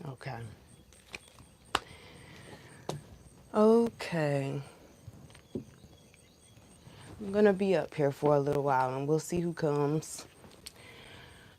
Okay. Okay. I'm gonna be up here for a little while and we'll see who comes.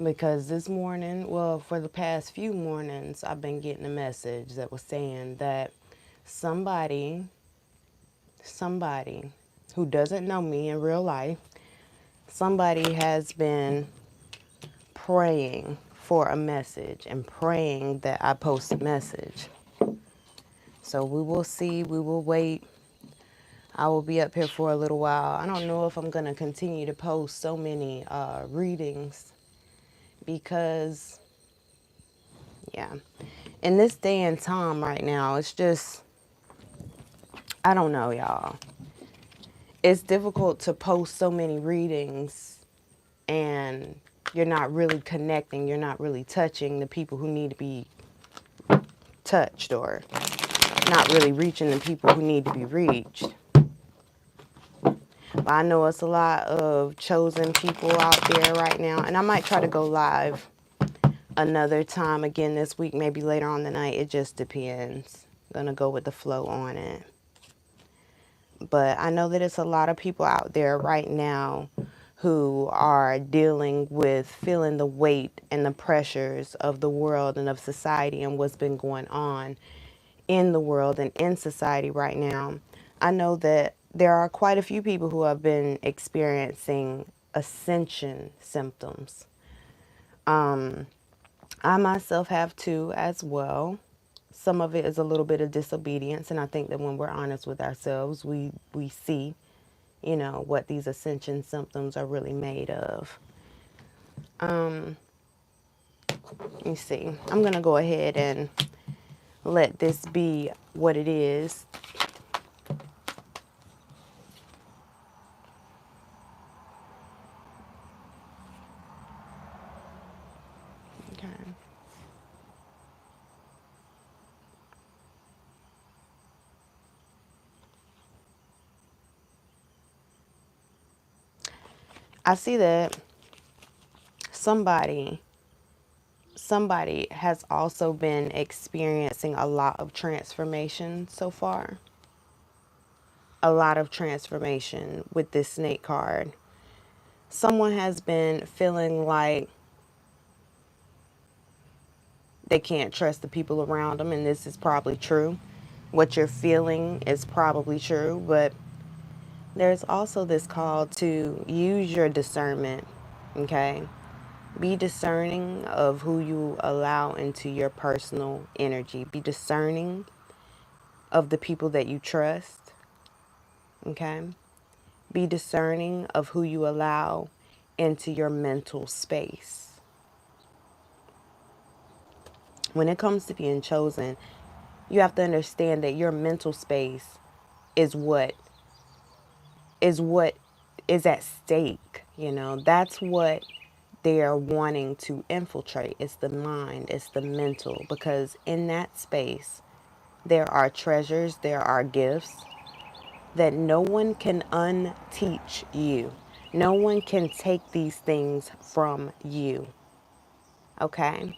Because this morning, well, for the past few mornings, I've been getting a message that was saying that somebody, somebody who doesn't know me in real life, somebody has been praying for a message and praying that I post a message. So we will see, we will wait. I will be up here for a little while. I don't know if I'm going to continue to post so many readings because, yeah, in this day and time right now, it's just, I don't know, y'all. It's difficult to post so many readings and you're not really connecting, you're not really touching the people who need to be touched or not really reaching the people who need to be reached. But I know it's a lot of chosen people out there right now, and I might try to go live another time again this week, maybe later on the night. It just depends. I'm gonna go with the flow on it. But I know that it's a lot of people out there right now who are dealing with feeling the weight and the pressures of the world and of society and what's been going on in the world and in society right now. I know that there are quite a few people who have been experiencing ascension symptoms. I myself have too as well. Some of it is a little bit of disobedience, and I think that when we're honest with ourselves, we see, you know, what these ascension symptoms are really made of. Let me see. I'm going to go ahead and let this be what it is. Okay. I see that somebody somebody has also been experiencing a lot of transformation so far. A lot of transformation with this snake card. Someone has been feeling like they can't trust the people around them, and this is probably true. What you're feeling is probably true, but there's also this call to use your discernment, okay? Be discerning of who you allow into your personal energy. Be discerning of the people that you trust, okay? Be discerning of who you allow into your mental space. When it comes to being chosen, you have to understand that your mental space is what is at stake. You know, that's what they are wanting to infiltrate. It's the mind, it's the mental, because in that space there are treasures, there are gifts that no one can unteach you. No one can take these things from you. Okay?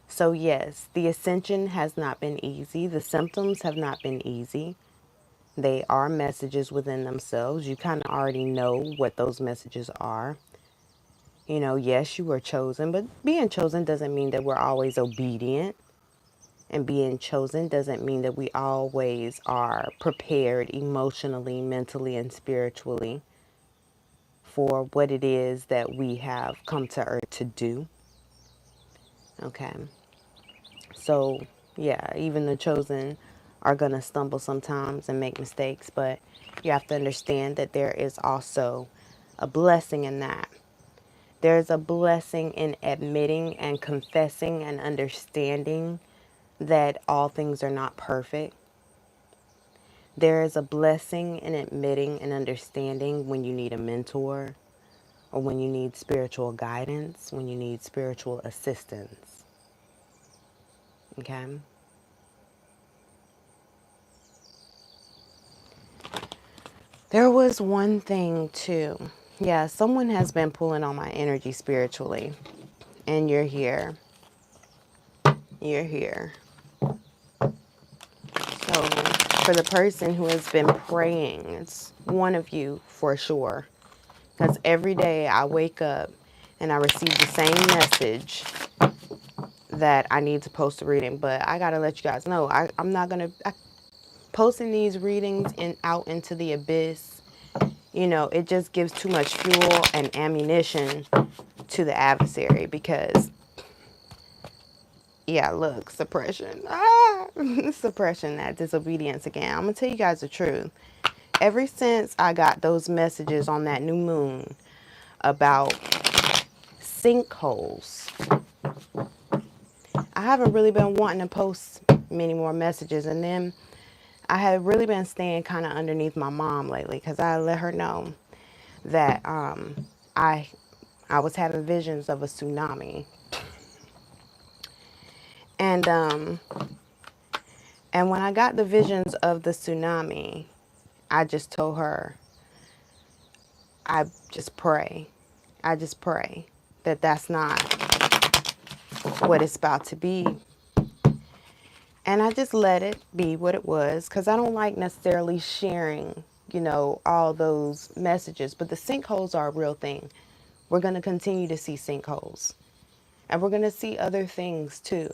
So yes, the ascension has not been easy. The symptoms have not been easy. They are messages within themselves. You kind of already know what those messages are. You know, yes, you were chosen, but being chosen doesn't mean that we're always obedient. And being chosen doesn't mean that we always are prepared emotionally, mentally, and spiritually for what it is that we have come to earth to do. Okay. So, yeah, even the chosen are going to stumble sometimes and make mistakes, but you have to understand that there is also a blessing in that. There's a blessing in admitting and confessing and understanding that all things are not perfect. There is a blessing in admitting and understanding when you need a mentor or when you need spiritual guidance, when you need spiritual assistance. Okay? There was one thing too. Yeah, someone has been pulling on my energy spiritually, and you're here. you're here. So for the person who has been praying, it's one of you for sure. Because every day I wake up and I receive the same message that I need to post a reading. But I got to let you guys know, I'm not going to, posting these readings out into the abyss, you know, it just gives too much fuel and ammunition to the adversary because, yeah, look, suppression. Suppression, that disobedience again. I'm going to tell you guys the truth. Ever since I got those messages on that new moon about sinkholes, I haven't really been wanting to post many more messages. And then I had really been staying kind of underneath my mom lately because I let her know that I was having visions of a tsunami. And when I got the visions of the tsunami, I just told her, I just pray. I just pray that that's not what it's about to be. And I just let it be what it was because I don't like necessarily sharing, you know, all those messages. But the sinkholes are a real thing. We're going to continue to see sinkholes. And we're going to see other things too.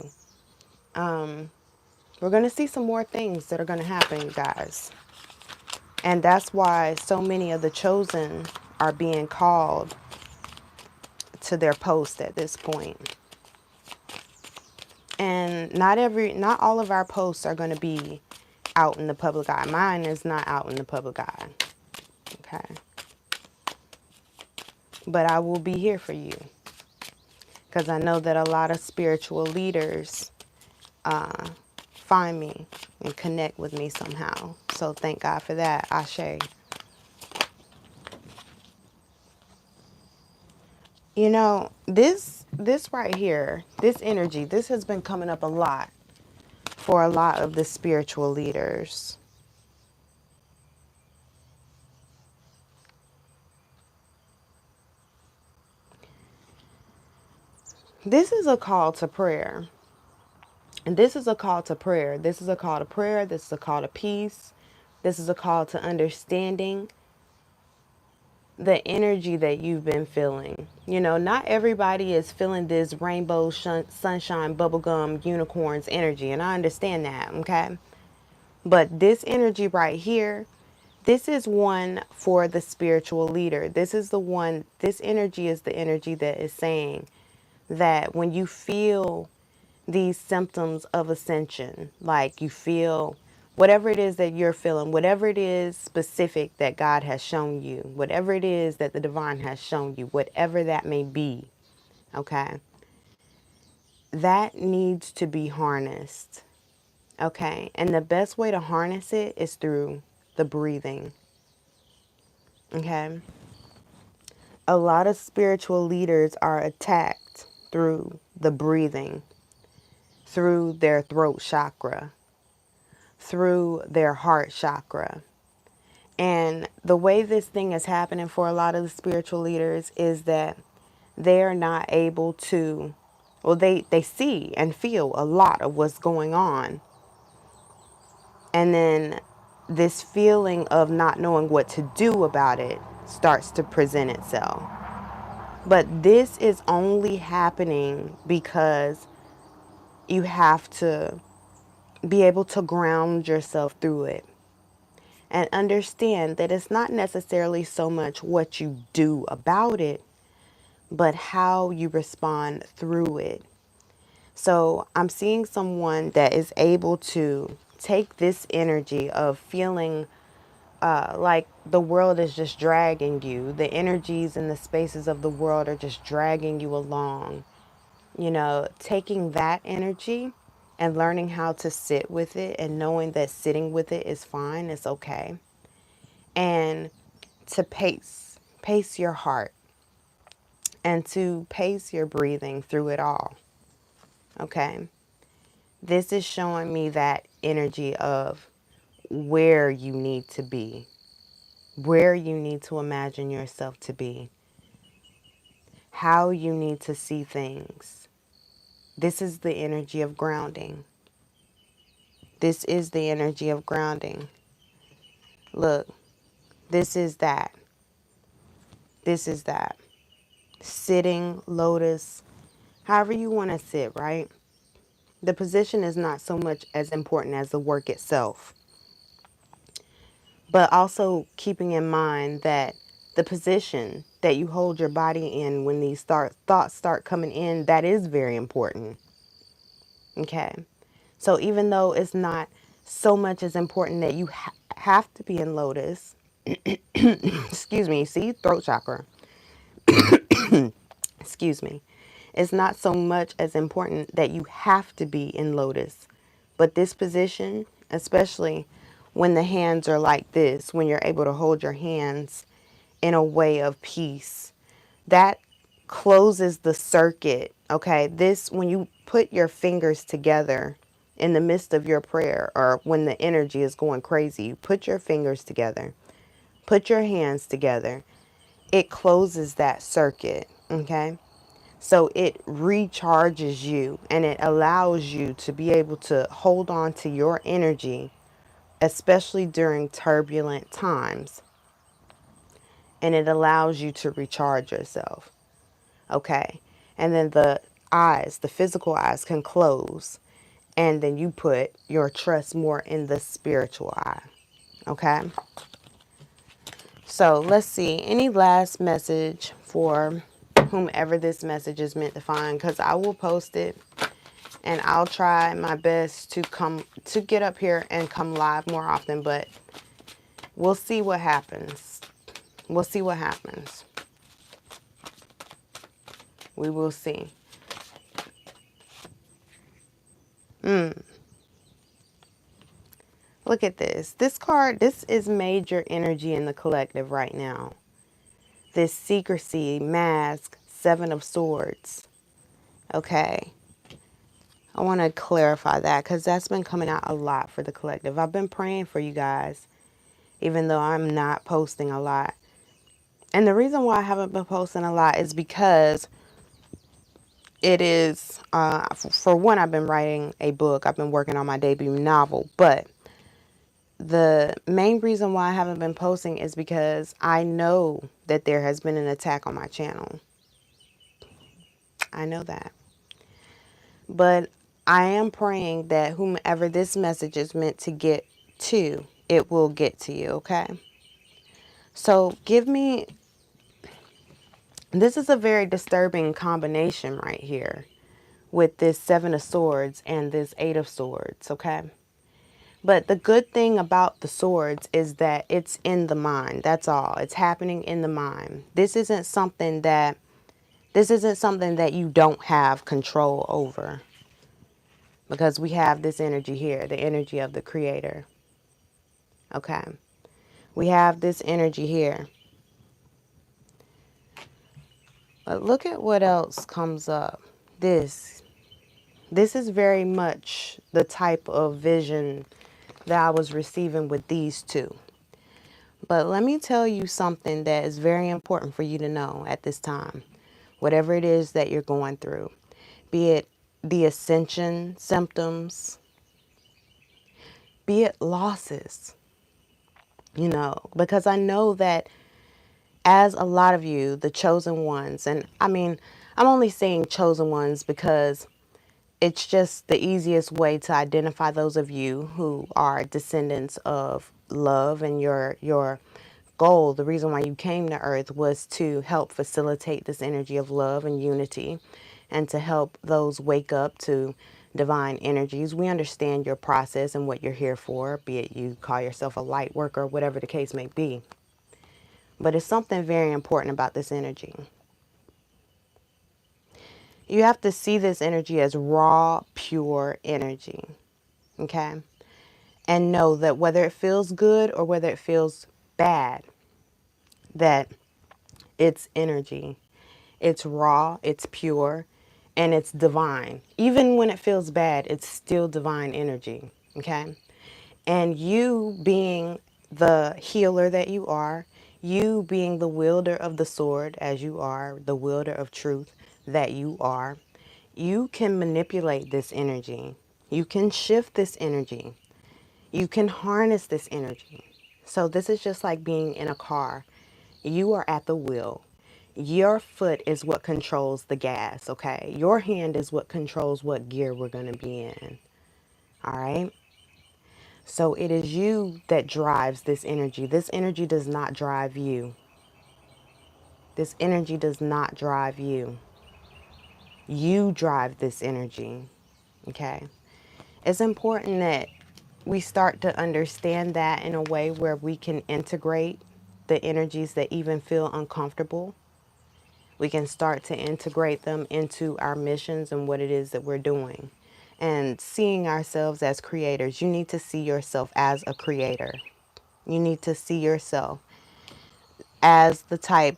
We're going to see some more things that are going to happen, guys. And that's why so many of the chosen are being called to their post at this point. And not all of our posts are going to be out in the public eye. Mine is not out in the public eye. Okay. But I will be here for you. Because I know that a lot of spiritual leaders find me and connect with me somehow. So thank God for that. Ashe. You know, this right here, this energy, this has been coming up a lot for a lot of the spiritual leaders. This is a call to prayer. And this is a call to prayer. This is a call to prayer. This is a call to peace. This is a call to understanding the energy that you've been feeling. You know, not everybody is feeling this rainbow, sunshine, bubblegum, unicorns energy. And I understand that, okay? But this energy right here, this is one for the spiritual leader. This is the one, this energy is the energy that is saying that when you feel these symptoms of ascension, like you feel whatever it is that you're feeling, whatever it is specific that God has shown you, whatever it is that the divine has shown you, whatever that may be, okay, that needs to be harnessed, okay? And the best way to harness it is through the breathing, okay? A lot of spiritual leaders are attacked through the breathing, through their throat chakra, through their heart chakra. And the way this thing is happening for a lot of the spiritual leaders is that they're not able to, well, they see and feel a lot of what's going on. And then this feeling of not knowing what to do about it starts to present itself. But this is only happening because you have to be able to ground yourself through it and understand that it's not necessarily so much what you do about it, but how you respond through it. So I'm seeing someone that is able to take this energy of feeling like the world is just dragging you. The energies and the spaces of the world are just dragging you along. You know, taking that energy and learning how to sit with it and knowing that sitting with it is fine, it's okay. And to pace your heart and to pace your breathing through it all. Okay. This is showing me that energy of where you need to be, where you need to imagine yourself to be, how you need to see things, This is the energy of grounding. This is the energy of grounding. Look, this is that. This is that. Sitting, lotus, however you want to sit, right? The position is not so much as important as the work itself. But also keeping in mind that the position that you hold your body in when these thoughts start coming in, that is very important. Okay. So even though it's not so much as important that you have to be in lotus, excuse me, see, throat chakra, excuse me, it's not so much as important that you have to be in lotus. But this position, especially when the hands are like this, when you're able to hold your hands in a way of peace, that closes the circuit. Okay, this, when you put your fingers together in the midst of your prayer, or when the energy is going crazy, you put your fingers together, put your hands together, it closes that circuit. Okay, so it recharges you and it allows you to be able to hold on to your energy, especially during turbulent times, and it allows you to recharge yourself. Okay. And then the eyes, the physical eyes can close. And then you put your trust more in the spiritual eye. Okay. So let's see. Any last message for whomever this message is meant to find? Because I will post it and I'll try my best to get up here and come live more often. But we'll see what happens. We'll see what happens. We will see. Look at this. This card, this is major energy in the collective right now. This secrecy, mask, Seven of Swords. Okay. I want to clarify that because that's been coming out a lot for the collective. I've been praying for you guys, even though I'm not posting a lot. And the reason why I haven't been posting a lot is because it is, for one, I've been writing a book. I've been working on my debut novel, but the main reason why I haven't been posting is because I know that there has been an attack on my channel. I know that. But I am praying that whomever this message is meant to get to, it will get to you, okay? So this is a very disturbing combination right here with this Seven of Swords and this Eight of Swords, okay? But the good thing about the swords is that it's in the mind. That's all. It's happening in the mind. This isn't something that you don't have control over. Because we have this energy here, the energy of the creator. Okay. We have this energy here. But look at what else comes up. This is very much the type of vision that I was receiving with these two. But let me tell you something that is very important for you to know at this time. Whatever it is that you're going through, be it the ascension symptoms, be it losses, because I know that as a lot of you, the chosen ones, and I mean, I'm only saying chosen ones because it's just the easiest way to identify those of you who are descendants of love, and your goal, the reason why you came to earth was to help facilitate this energy of love and unity and to help those wake up to divine energies. We understand your process and what you're here for, be it you call yourself a light worker, whatever the case may be. But it's something very important about this energy. You have to see this energy as raw, pure energy. Okay? And know that whether it feels good or whether it feels bad, that it's energy. It's raw, it's pure, and it's divine. Even when it feels bad, it's still divine energy. Okay? And you being the healer that you are, you being the wielder of the sword as you are, the wielder of truth that you are, You can manipulate this energy. You can shift this energy. You can harness this energy. So this is just like being in a car. You are at the wheel. Your foot is what controls the gas, okay? Your hand is what controls what gear we're going to be in, all right? So it is you that drives this energy. This energy does not drive you. This energy does not drive you. You drive this energy, okay? It's important that we start to understand that in a way where we can integrate the energies that even feel uncomfortable. We can start to integrate them into our missions and what it is that we're doing. And seeing ourselves as creators, you need to see yourself as a creator. You need to see yourself as the type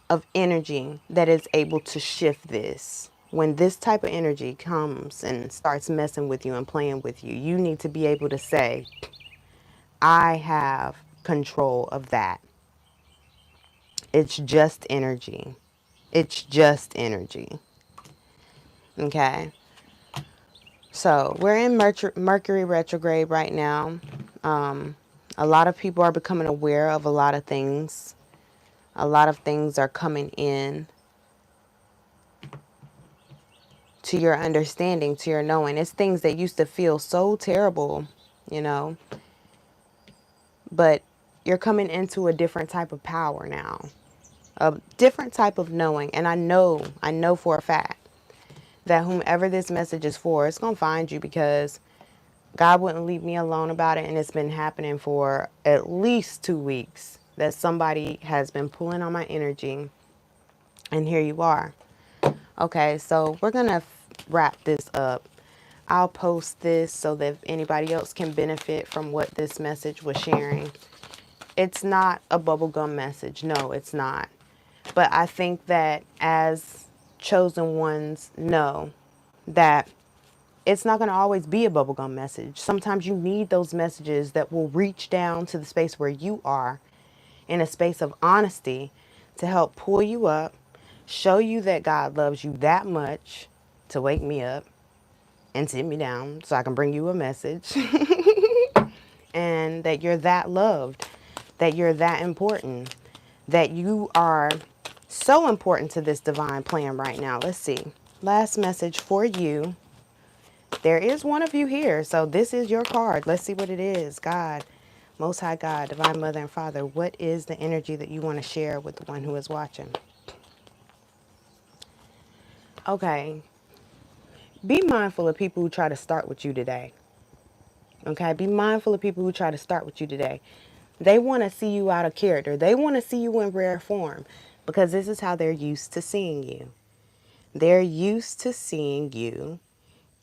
of energy that is able to shift this. When this type of energy comes and starts messing with you and playing with you, you need to be able to say, I have control of that. It's just energy. It's just energy. Okay. So we're in Mercury retrograde right now. A lot of people are becoming aware of a lot of things. A lot of things are coming in to your understanding, to your knowing. It's things that used to feel so terrible, you know, but you're coming into a different type of power now, a different type of knowing. And I know for a fact that whomever this message is for, it's going to find you, because God wouldn't leave me alone about it. And it's been happening for at least 2 weeks that somebody has been pulling on my energy. And here you are. Okay, so we're going to wrap this up. I'll post this so that if anybody else can benefit from what this message was sharing. It's not a bubblegum message. No, it's not. But I think that as chosen ones know that it's not going to always be a bubblegum message. Sometimes you need those messages that will reach down to the space where you are in a space of honesty to help pull you up, show you that God loves you that much to wake me up and sit me down so I can bring you a message and that you're that loved, that you're that important, that you are so important to this divine plan right now. Let's see. Last message for you. There is one of you here, so this is your card. Let's see what it is. God, Most High God, Divine Mother and Father, what is the energy that you want to share with the one who is watching? Okay, be mindful of people who try to start with you today. Okay, be mindful of people who try to start with you today. They want to see you out of character. They want to see you in rare form because this is how they're used to seeing you. They're used to seeing you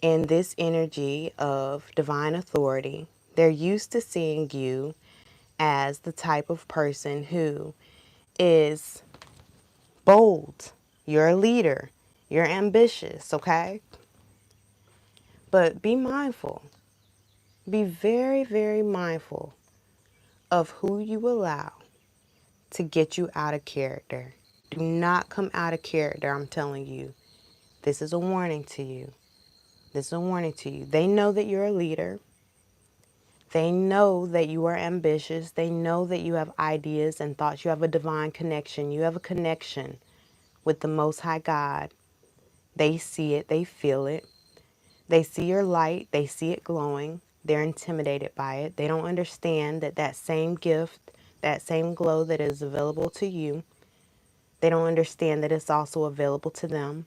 in this energy of divine authority. They're used to seeing you as the type of person who is bold. You're a leader. You're ambitious, okay? But be mindful. Be very, very mindful of who you allow to get you out of character. Do not come out of character, I'm telling you. This is a warning to you. This is a warning to you. They know that you're a leader. They know that you are ambitious. They know that you have ideas and thoughts. You have a divine connection. You have a connection with the Most High God. They see it. They feel it. They see your light. They see it glowing. They're intimidated by it. They don't understand that that same gift, that same glow that is available to you, they don't understand that it's also available to them.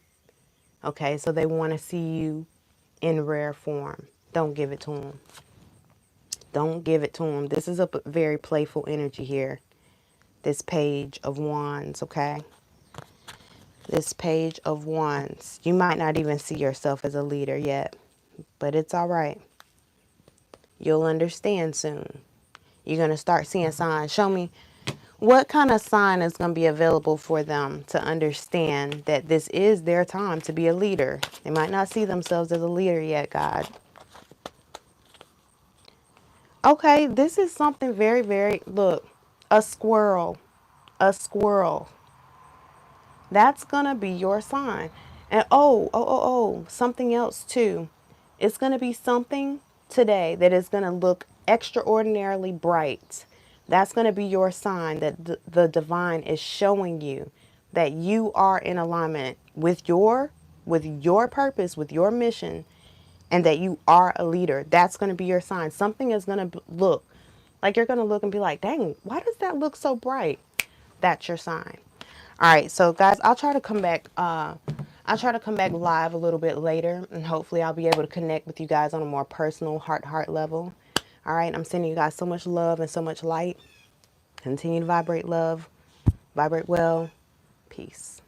Okay, so they want to see you in rare form. Don't give it to them. Don't give it to them. This is a very playful energy here. This Page of Wands, okay? This Page of Wands. You might not even see yourself as a leader yet, but it's all right. You'll understand soon. You're going to start seeing signs. Show me what kind of sign is going to be available for them to understand that this is their time to be a leader. They might not see themselves as a leader yet, God. Okay, this is something very, very, look, a squirrel. A squirrel. That's going to be your sign. And something else too. It's going to be something today that is going to look extraordinarily bright. That's going to be your sign that the divine is showing you that you are in alignment with your purpose, with your mission, and that you are a leader. That's going to be your sign. Something is going to look like you're going to look and be like, "Dang, why does that look so bright?" That's your sign. All right, so guys, I'll try to come back. I'll try to come back live a little bit later, and hopefully, I'll be able to connect with you guys on a more personal, heart level. All right, I'm sending you guys so much love and so much light. Continue to vibrate love, vibrate well. Peace.